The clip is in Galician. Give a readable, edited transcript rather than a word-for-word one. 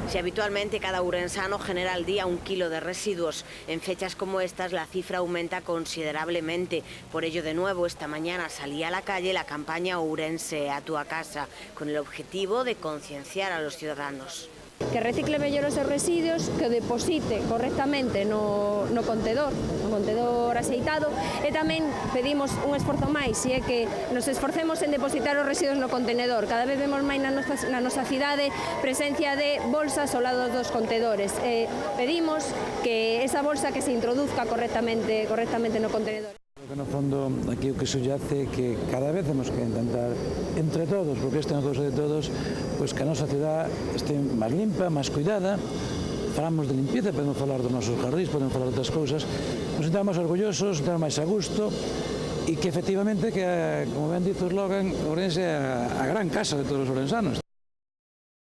Si habitualmente cada ourensano genera al día 1 kilo de residuos, en fechas como estas la cifra aumenta considerablemente. Por ello, de nuevo, esta mañana salía a la calle la campaña Ourense a tu casa, con el objetivo de concienciar a los ciudadanos. Que recicle mellor os seus residuos, que o deposite correctamente no contedor axeitado, e tamén pedimos un esforzo máis, e é que nos esforcemos en depositar os residuos no contenedor. Cada vez vemos máis na nosa cidade presencia de bolsas ao lado dos contedores. Pedimos que esa bolsa que se introduzca correctamente no contenedor. No fondo, aquí o que subyace é que cada vez temos que intentar, entre todos, porque esta é unha cousa de todos, pois que a nosa cidade este máis limpa, máis cuidada. Falamos de limpieza, podemos falar dos nosos jardíns, podemos falar de outras cousas, nos sintamos orgullosos, sintamos máis a gusto, e que efectivamente, como ben dice o slogan, Ourense é a gran casa de todos os ourensanos.